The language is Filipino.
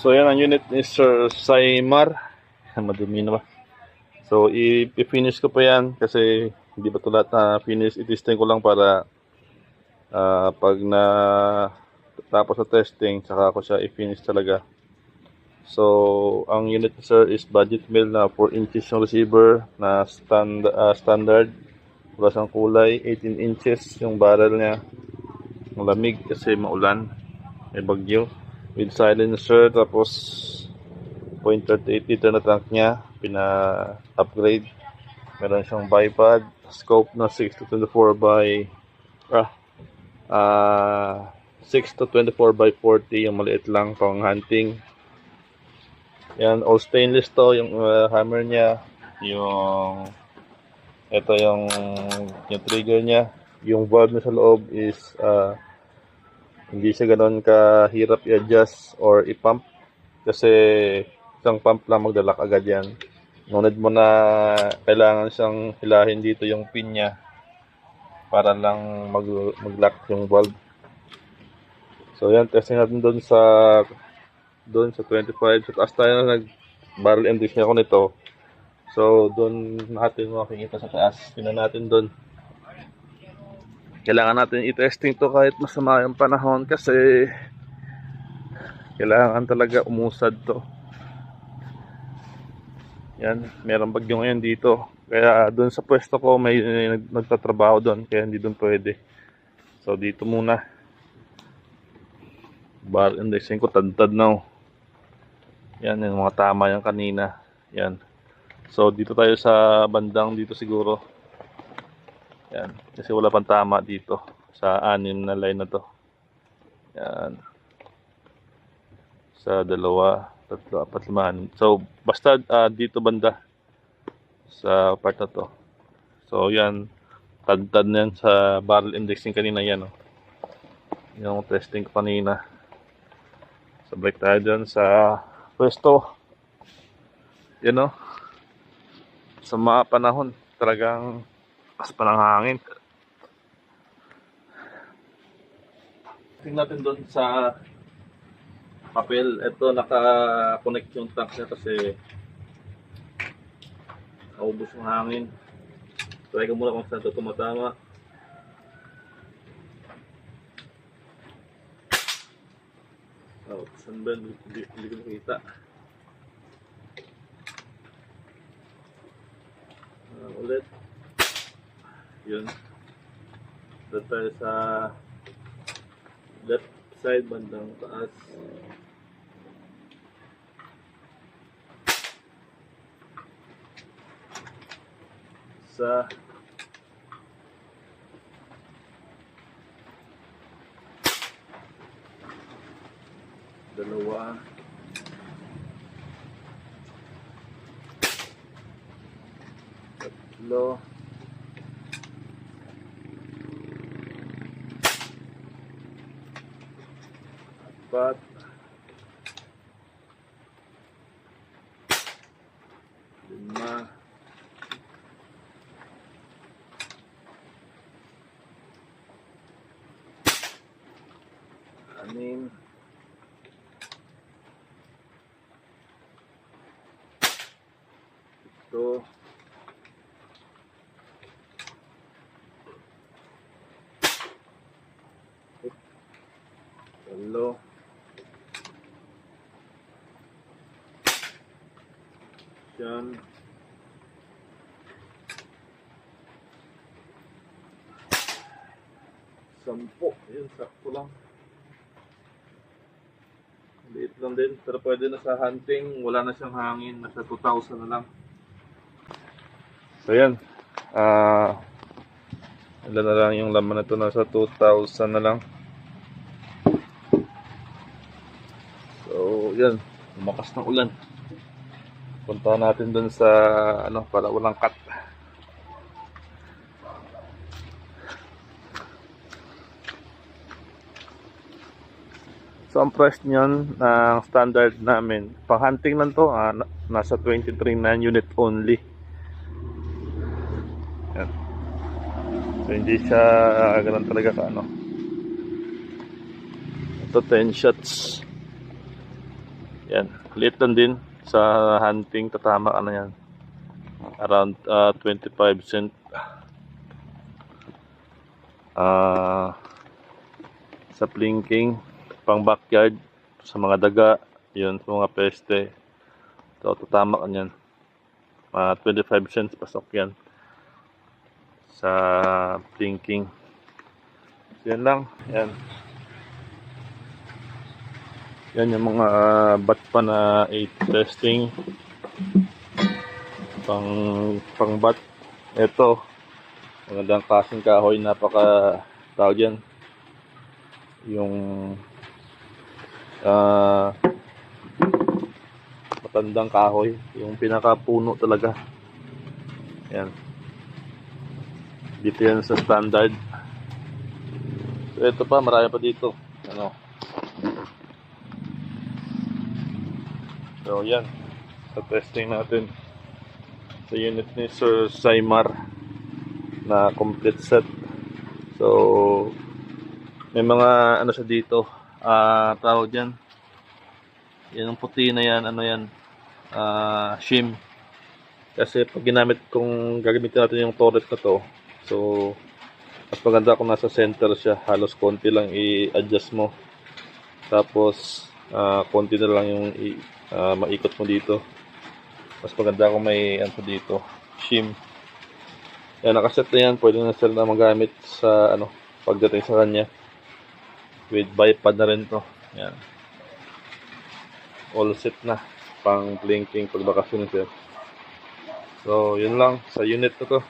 So yan ang unit ni Sir Saimar. Madumi na ba? So i-finish ko pa yan kasi hindi ba ito lahat na finish. I-testing ko lang para pag na tapos sa testing saka ko siya i-finish talaga. So ang unit ni Sir is budget mill na 4 inches yung receiver na standard. Wala siyang kulay. 18 inches yung barrel niya. Malamig kasi maulan. May bagyo. With silencer, tapos 0.38 liter na tank niya, pina-upgrade. Meron siyang bipod, scope na 6 to 24 by 6 to 24 by 40, yung maliit lang pang hunting. Yan, all stainless to, yung hammer niya, yung ito yung trigger niya, yung valve niya sa loob is hindi siya ganoon kahirap i-adjust or i-pump kasi isang pump lang magdalak agad yan. Ngunit mo na kailangan siyang hilahin dito yung pin niya para lang mag-lock yung valve. So yan, testing natin doon sa 25. So taas tayo na nag-barrel end disc ako nito. So doon natin makikita sa taas. Tingnan natin doon. Kailangan natin i-testing to kahit masama yung panahon kasi kailangan talaga umusad to. Yan, merong bagyo ngayon dito. Kaya doon sa pwesto ko may nagtatrabaho doon kaya hindi doon pwede. So dito muna. Bar indexing ko tad-tad na. Yan, yung mga tama yan kanina. Yan. So dito tayo sa bandang dito siguro. Yan, kasi wala pang tama dito sa 6 na line na to. Yan. Sa 2, 3, 4, 5. So basta dito banda sa part na to. So yan, tad-tad na yan sa barrel indexing kanina yan. Oh. Yung testing ko kanina. So break tayo dyan sa pwesto. Yan o. Sa mga panahon talagang mas pa ng hangin. Tingnan natin doon sa papel. Ito naka-connect yung tank niya kasi naubos yung hangin. Try ko muna kung saan ito tumatama. Oh, saan ba? Hindi ko makita. Ulit. Yun. Doon tayo sa left side, bandang taas. Sa dalawa. Tatlo. Apat. 5. 6. 7. 8. 9. 10. Ayun, sakto lang. Liit lang din, pero pwede na sa hunting. Wala na siyang hangin, nasa 2,000 na lang. So yan, ilan na lang yung laman na ito, nasa 2,000 na lang. So yan, lumakas ng ulan. Punta natin dun sa para walang cut. So ang price niyan ng standard namin, pang hunting lang to, nasa 23.9 unit only. Yan. So hindi siya ganun talaga ka Ito 10 shots. Yan, liit lang din sa hunting, tatama ano yan. Around 25 cent. Sa plinking, pang backyard, sa mga daga, yun, sa mga peste. So, tatama ka yan. 25 cents pasok yan sa plinking. Yan lang, yan. Yan yung mga bat pa na 8 testing. Pang bat. Ito, magandang klaseng kahoy, napaka tawag yan. Yung matandang kahoy, yung pinakapuno talaga. Yan. Dito yan sa standard. So, ito pa, marami pa dito. Ano? So, yan. Sa testing natin. Sa unit ni Sir Saimar na complete set. So, may mga ano siya dito. Tawag dyan. Yan ang puti na yan. Ano yan? Shim. Kasi pag ginamit kung gagamitin natin yung turret na to, so mas maganda kung nasa center siya. Halos konti lang i-adjust mo. Tapos konti na lang yung maikot mo dito. Mas maganda kung may ano dito, shim. Yan, nakaset na yan. Pwede na sila na magamit sa ano, pagdating sa kanya. With bipod na rin to. Yan. All set na. Pang blinking pag bakasyon sir. So, yun lang sa unit na to.